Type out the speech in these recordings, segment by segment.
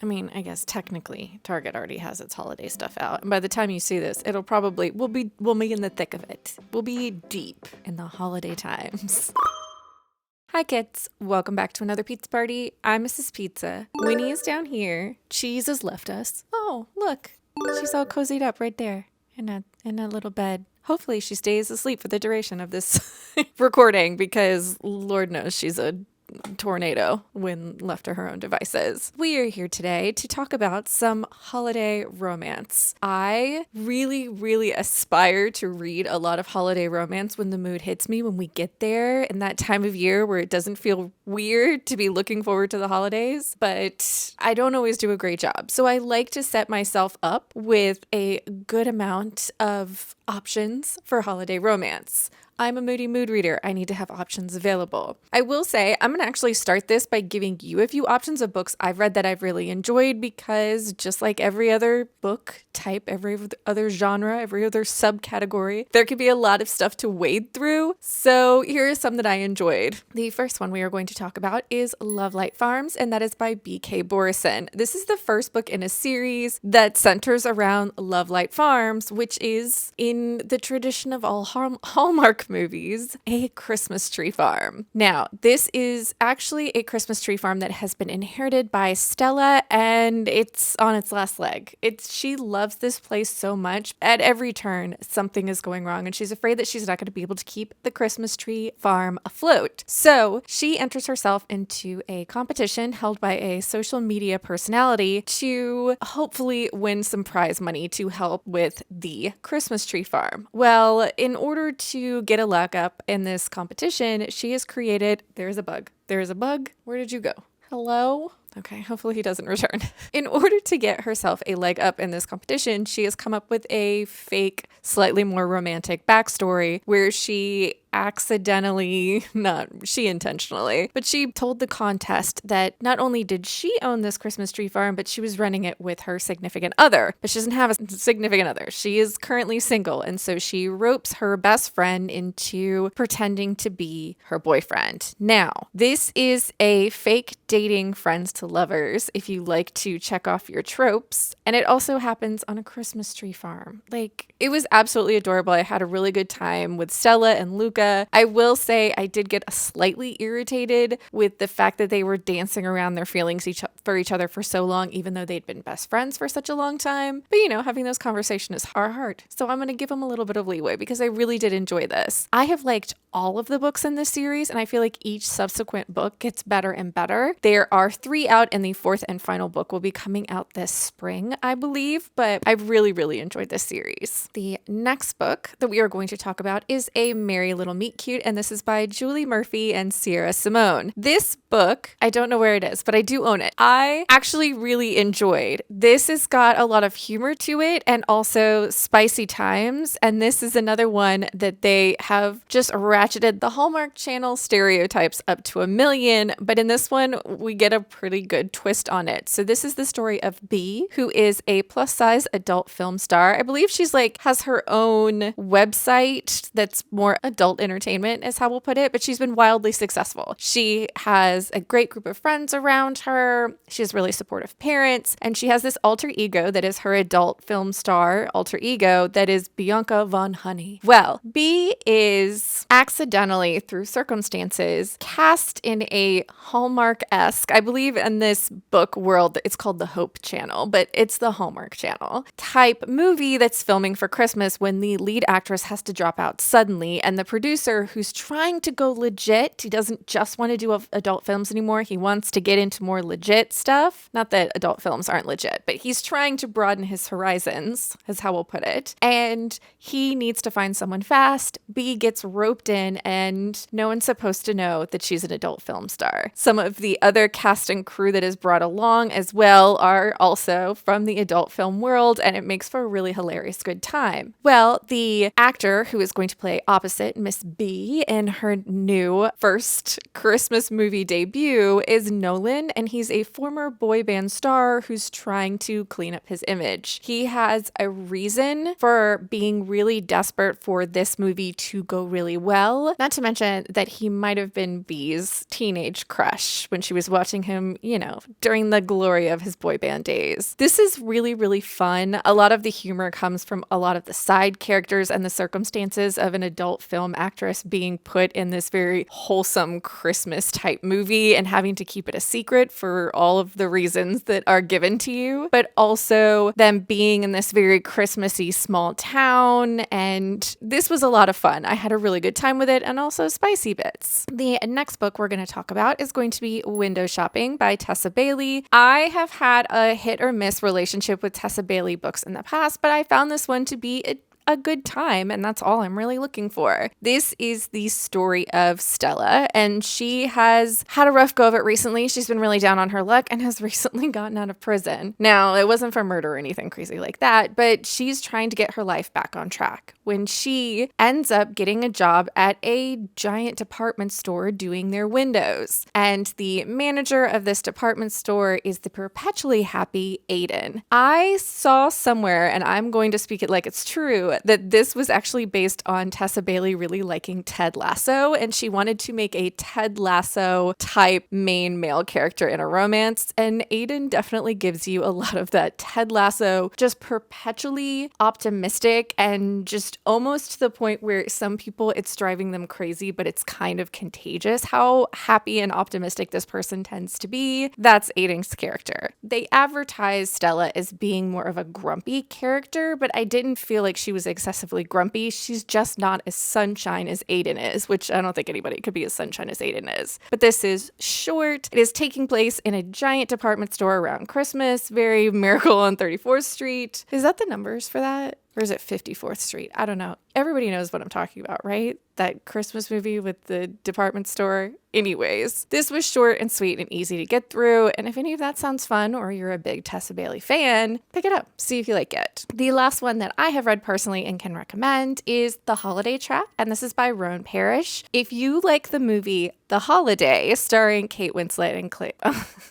I mean, I guess technically Target already has its holiday stuff out. And by the time you see this, it'll probably, we'll be in the thick of it. We'll be deep in the holiday times. Hi kids, welcome back to another pizza party. I'm Mrs. Pizza. Winnie is down here. Cheese has left us. Oh, look, she's all cozied up right there in a little bed. Hopefully she stays asleep for the duration of this recording because Lord knows she's a tornado when left to her own devices. We are here today to talk about some holiday romance. I really aspire to read a lot of holiday romance when the mood hits me, when we get there in that time of year where it doesn't feel weird to be looking forward to the holidays, but I don't always do a great job. So I like to set myself up with a good amount of options for holiday romance. I'm a moody mood reader. I need to have options available. I will say I'm going to actually start this by giving you a few options of books I've read that I've really enjoyed, because just like every other book type, every other genre, every other subcategory, there could be a lot of stuff to wade through. So here are some that I enjoyed. The first one we are going to talk about is Lovelight Farms, and that is by B.K. Borison. This is the first book in a series that centers around Lovelight Farms, which is, in the tradition of all Hallmark movies, a Christmas tree farm. Now, this is actually a Christmas tree farm that has been inherited by Stella, and it's on its last leg. She loves this place so much. At every turn, something is going wrong, and she's afraid that she's not going to be able to keep the Christmas tree farm afloat. So she enters herself into a competition held by a social media personality to hopefully win some prize money to help with the Christmas tree farm. Well, in order to get a leg up in this competition, she has created, there's a bug. Where did you go? Hello? Okay, hopefully he doesn't return. In order to get herself a leg up in this competition, she has come up with a fake, slightly more romantic backstory where she intentionally, but she told the contest that not only did she own this Christmas tree farm, but she was running it with her significant other. But she doesn't have a significant other. She is currently single, and so she ropes her best friend into pretending to be her boyfriend. Now, this is a fake dating friends to lovers, if you like to check off your tropes, and it also happens on a Christmas tree farm. Like, it was absolutely adorable. I had a really good time with Stella and Luca. I will say I did get slightly irritated with the fact that they were dancing around their feelings for each other for so long, even though they'd been best friends for such a long time. But having those conversations are hard. So I'm going to give them a little bit of leeway because I really did enjoy this. I have liked all of the books in this series, and I feel like each subsequent book gets better and better. There are 3 out, and the 4th and final book will be coming out this spring, I believe, but I really enjoyed this series. The next book that we are going to talk about is A Merry Little Meet Cute, and this is by Julie Murphy and Sierra Simone. This book, I don't know where it is, but I do own it. I actually really enjoyed. This has got a lot of humor to it and also spicy times, and this is another one that they have just ratcheted the Hallmark Channel stereotypes up to 1,000,000, but in this one, we get a pretty good twist on it. So this is the story of Bee, who is a plus-size adult film star. I believe she's has her own website that's more adult entertainment is how we'll put it, but she's been wildly successful. She has a great group of friends around her. She has really supportive parents, and she has this alter ego that is her adult film star alter ego that is Bianca Von Honey. Well, Bee is accidentally, through circumstances, cast in a Hallmark-esque, I believe in this book world, it's called the Hope Channel, but it's the Hallmark Channel type movie that's filming for Christmas when the lead actress has to drop out suddenly, and the producer, who's trying to go legit, he doesn't just want to do adult films anymore, he wants to get into more legit stuff. Not that adult films aren't legit, but he's trying to broaden his horizons, is how we'll put it, and he needs to find someone fast. Bee gets roped in, and no one's supposed to know that she's an adult film star. Some of the other cast and crew that is brought along as well are also from the adult film world, and it makes for a really hilarious good time. Well, the actor who is going to play opposite Miss Miss B, and her new first Christmas movie debut is Nolan, and he's a former boy band star who's trying to clean up his image. He has a reason for being really desperate for this movie to go really well, not to mention that he might have been B's teenage crush when she was watching him, during the glory of his boy band days. This is really, really fun. A lot of the humor comes from a lot of the side characters and the circumstances of an adult film actress being put in this very wholesome Christmas type movie and having to keep it a secret for all of the reasons that are given to you, but also them being in this very Christmassy small town. And this was a lot of fun. I had a really good time with it, and also spicy bits. The next book we're going to talk about is going to be Window Shopping by Tessa Bailey. I have had a hit or miss relationship with Tessa Bailey books in the past, but I found this one to be a good time, and that's all I'm really looking for. This is the story of Stella, and she has had a rough go of it recently. She's been really down on her luck and has recently gotten out of prison. Now, it wasn't for murder or anything crazy like that, but she's trying to get her life back on track when she ends up getting a job at a giant department store doing their windows. And the manager of this department store is the perpetually happy Aiden. I saw somewhere, and I'm going to speak it like it's true, that this was actually based on Tessa Bailey really liking Ted Lasso, and she wanted to make a Ted Lasso type main male character in a romance, and Aiden definitely gives you a lot of that Ted Lasso, just perpetually optimistic and just almost to the point where some people it's driving them crazy, but it's kind of contagious how happy and optimistic this person tends to be. That's Aiden's character. They advertise Stella as being more of a grumpy character, but I didn't feel like she was excessively grumpy. She's just not as sunshine as Aiden is, which I don't think anybody could be as sunshine as Aiden is. But this is short. It is taking place in a giant department store around Christmas, very Miracle on 34th Street. Is that the numbers for that? Or is it 54th Street? I don't know. Everybody knows what I'm talking about, right? That Christmas movie with the department store. Anyways, this was short and sweet and easy to get through. And if any of that sounds fun, or you're a big Tessa Bailey fan, pick it up. See if you like it. The last one that I have read personally and can recommend is The Holiday Trap. And this is by Roan Parrish. If you like the movie The Holiday, starring Kate Winslet and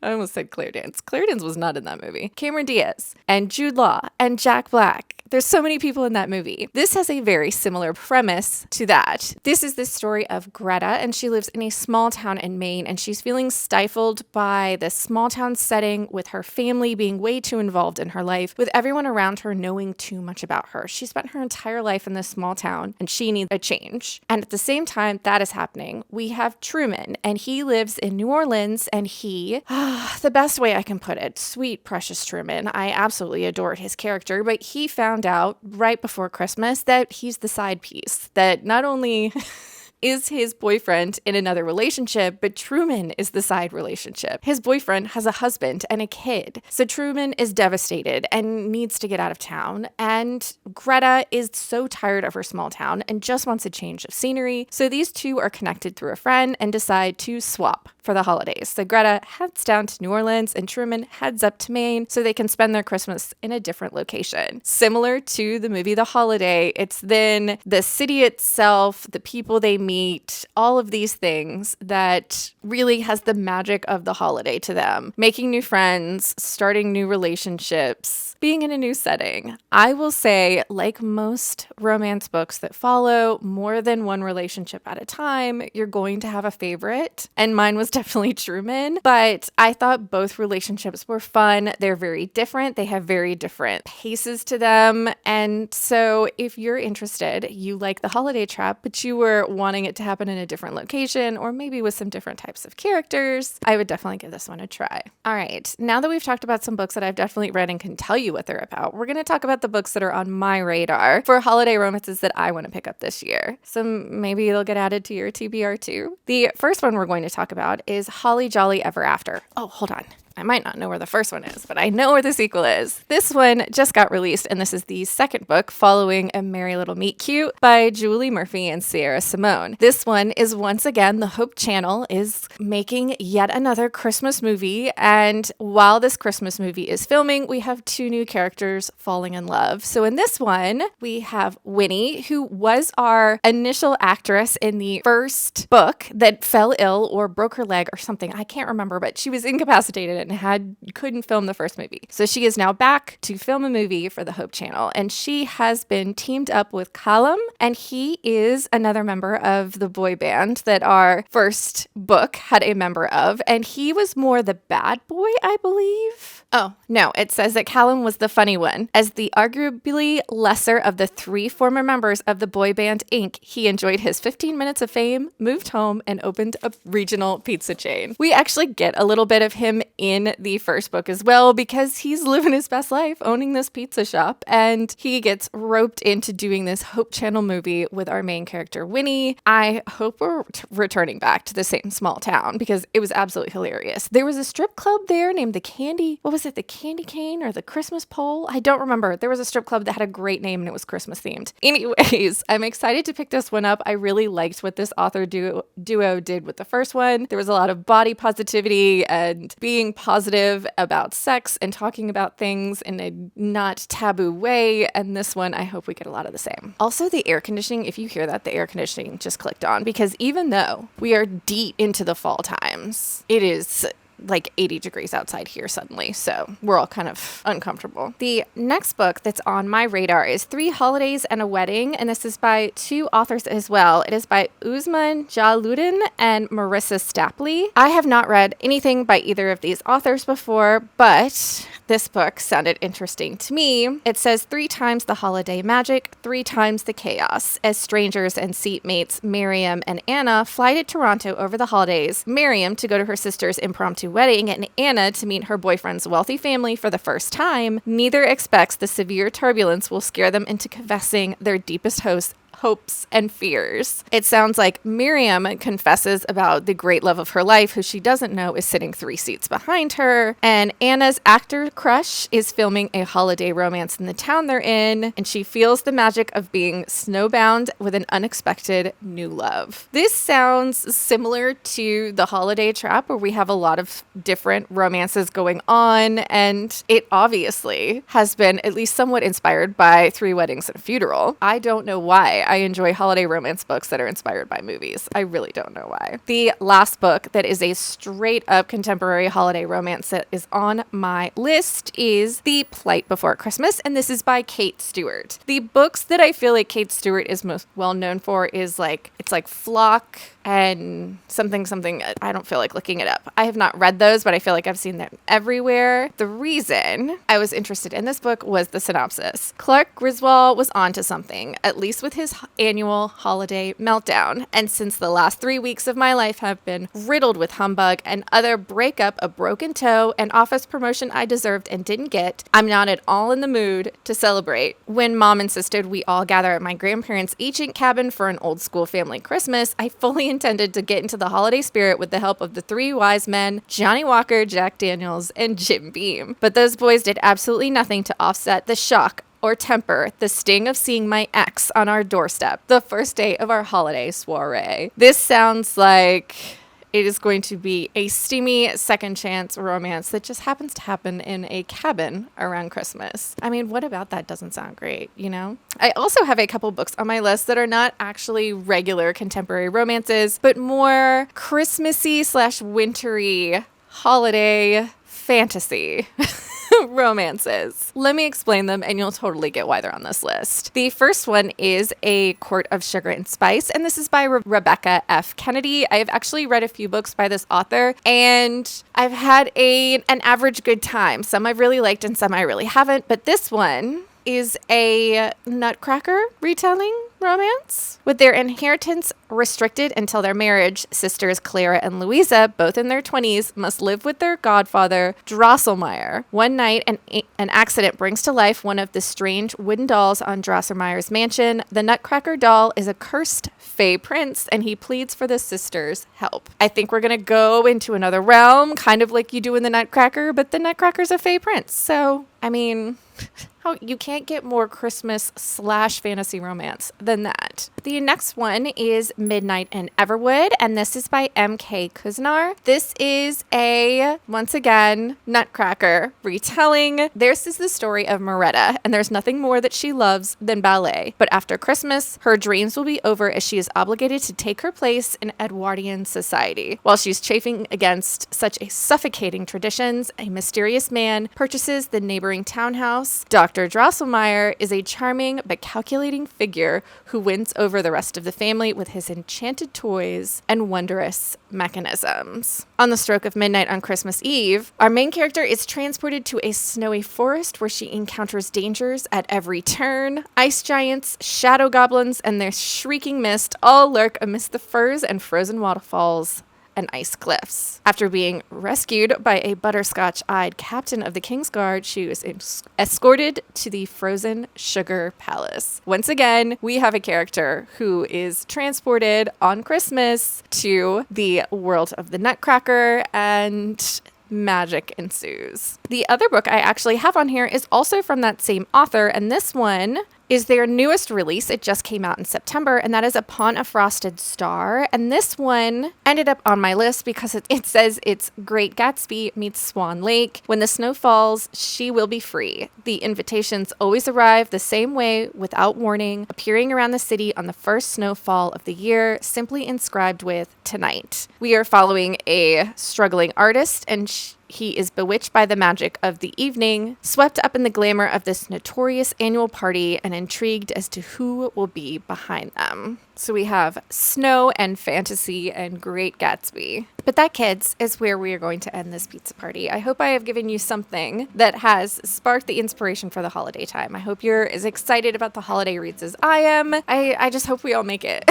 I almost said Claire Danes. Claire Danes was not in that movie. Cameron Diaz and Jude Law and Jack Black. There's so many people in that movie. This has a very similar premise to that. This is the story of Greta, and she lives in a small town in Maine, and she's feeling stifled by the small town setting with her family being way too involved in her life, with everyone around her knowing too much about her. She spent her entire life in this small town, and she needs a change. And at the same time that is happening, we have Truman, and he lives in New Orleans, and the best way I can put it, sweet, precious Truman. I absolutely adored his character, but he found out right before Christmas that he's the side piece, that not only is his boyfriend in another relationship, but Truman is the side relationship. His boyfriend has a husband and a kid. So Truman is devastated and needs to get out of town. And Greta is so tired of her small town and just wants a change of scenery. So these two are connected through a friend and decide to swap for the holidays. So Greta heads down to New Orleans and Truman heads up to Maine so they can spend their Christmas in a different location. Similar to the movie The Holiday, it's then the city itself, the people they meet, all of these things that really has the magic of the holiday to them. Making new friends, starting new relationships, being in a new setting. I will say, like most romance books that follow more than one relationship at a time, you're going to have a favorite. And mine was definitely Truman, but I thought both relationships were fun. They're very different. They have very different paces to them. And so if you're interested, you like The Holiday Trap, but you were wanting it to happen in a different location or maybe with some different types of characters, I would definitely give this one a try. All right, now that we've talked about some books that I've definitely read and can tell you what they're about, we're going to talk about the books that are on my radar for holiday romances that I want to pick up this year. So maybe they'll get added to your TBR too. The first one we're going to talk about is Holly Jolly Ever After. Oh, hold on. I might not know where the first one is, but I know where the sequel is. This one just got released, and this is the second book following A Merry Little Meet Cute by Julie Murphy and Sierra Simone. This one is once again, the Hope Channel is making yet another Christmas movie, and while this Christmas movie is filming, we have two new characters falling in love. So in this one, we have Winnie, who was our initial actress in the first book that fell ill or broke her leg or something. I can't remember, but she was incapacitated and couldn't film the first movie. So she is now back to film a movie for the Hope Channel, and she has been teamed up with Callum, and he is another member of the boy band that our first book had a member of, and he was more the bad boy, I believe. Oh, no, it says that Callum was the funny one. As the arguably lesser of the three former members of the boy band Inc., he enjoyed his 15 minutes of fame, moved home, and opened a regional pizza chain. We actually get a little bit of him in the first book as well, because he's living his best life owning this pizza shop, and he gets roped into doing this Hope Channel movie with our main character, Winnie. I hope we're returning back to the same small town, because it was absolutely hilarious. There was a strip club there named the the Candy Cane or the Christmas Pole? I don't remember. There was a strip club that had a great name and it was Christmas themed. Anyways, I'm excited to pick this one up. I really liked what this author duo did with the first one. There was a lot of body positivity and being positive about sex and talking about things in a not taboo way. And this one, I hope we get a lot of the same. Also, the air conditioning, if you hear that, the air conditioning just clicked on, because even though we are deep into the fall times, it is like 80 degrees outside here suddenly, so we're all kind of uncomfortable. The next book that's on my radar is 3 Holidays and a Wedding, and this is by 2 authors as well. It is by Uzma Jalaluddin and Marissa Stapley. I have not read anything by either of these authors before, but this book sounded interesting to me. It says 3 times the holiday magic, 3 times the chaos. As strangers and seatmates Miriam and Anna fly to Toronto over the holidays, Miriam to go to her sister's impromptu wedding and Anna to meet her boyfriend's wealthy family for the first time, neither expects the severe turbulence will scare them into confessing their deepest hopes and fears. It sounds like Miriam confesses about the great love of her life, who she doesn't know is sitting 3 seats behind her, and Anna's actor crush is filming a holiday romance in the town they're in, and she feels the magic of being snowbound with an unexpected new love. This sounds similar to The Holiday Trap, where we have a lot of different romances going on, and it obviously has been at least somewhat inspired by 3 Weddings and a Funeral. I don't know why I enjoy holiday romance books that are inspired by movies. I really don't know why. The last book that is a straight up contemporary holiday romance that is on my list is The Plight Before Christmas, and this is by Kate Stewart. The books that I feel like Kate Stewart is most well known for is it's like Flock and something. I don't feel like looking it up. I have not read those, but I feel like I've seen them everywhere. The reason I was interested in this book was the synopsis. Clark Griswold was onto something, at least with his annual holiday meltdown. And since the last 3 weeks of my life have been riddled with humbug and other breakup, a broken toe, an office promotion I deserved and didn't get, I'm not at all in the mood to celebrate. When Mom insisted we all gather at my grandparents' ancient cabin for an old school family Christmas, I fully intended to get into the holiday spirit with the help of the 3 wise men, Johnny Walker, Jack Daniels, and Jim Beam. But those boys did absolutely nothing to offset the shock or temper the sting of seeing my ex on our doorstep the first day of our holiday soiree. This sounds like it is going to be a steamy second chance romance that just happens to happen in a cabin around Christmas. I mean, what about that doesn't sound great, you know? I also have a couple books on my list that are not actually regular contemporary romances, but more Christmassy / wintry holiday fantasy romances. Let me explain them and you'll totally get why they're on this list. The first one is A Court of Sugar and Spice, and this is by Rebecca F. Kennedy. I have actually read a few books by this author and I've had an average good time. Some I've really liked and some I really haven't, but this one is a Nutcracker retelling romance. With their inheritance restricted until their marriage, sisters Clara and Louisa, both in their 20s, must live with their godfather, Drosselmeyer. One night, an accident brings to life one of the strange wooden dolls on Drosselmeyer's mansion. The Nutcracker doll is a cursed fey prince, and he pleads for the sisters' help. I think we're going to go into another realm, kind of like you do in the Nutcracker, but the Nutcracker's a fey prince. So, I mean... you can't get more Christmas / fantasy romance than that. The next one is Midnight in Everwood, and this is by M.K. Kuzniar. This is once again, Nutcracker retelling. This is the story of Marissa, and there's nothing more that she loves than ballet. But after Christmas, her dreams will be over as she is obligated to take her place in Edwardian society. While she's chafing against such a suffocating traditions, a mysterious man purchases the neighboring townhouse. Dr. Drosselmeyer is a charming but calculating figure who wins over the rest of the family with his enchanted toys and wondrous mechanisms. On the stroke of midnight on Christmas Eve, our main character is transported to a snowy forest where she encounters dangers at every turn. Ice giants, shadow goblins, and their shrieking mist all lurk amidst the firs and frozen waterfalls and ice cliffs. After being rescued by a butterscotch-eyed captain of the King's Guard, she was escorted to the frozen sugar palace. Once again, we have a character who is transported on Christmas to the world of the Nutcracker, and magic ensues. The other book I actually have on here is also from that same author, and this one is their newest release. It just came out in September, and that is Upon a Frosted Star. And this one ended up on my list because it says it's Great Gatsby meets Swan Lake. When the snow falls, she will be free. The invitations always arrive the same way without warning, appearing around the city on the first snowfall of the year, simply inscribed with "Tonight." We are following a struggling artist, and he is bewitched by the magic of the evening, swept up in the glamour of this notorious annual party, and intrigued as to who will be behind them. So we have snow and fantasy and Great Gatsby. But that, kids, is where we are going to end this pizza party. I hope I have given you something that has sparked the inspiration for the holiday time. I hope you're as excited about the holiday reads as I am. I just hope we all make it.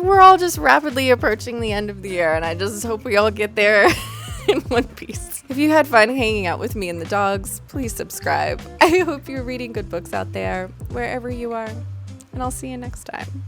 We're all just rapidly approaching the end of the year, and I just hope we all get there in one piece. If you had fun hanging out with me and the dogs, please subscribe. I hope you're reading good books out there, wherever you are, and I'll see you next time.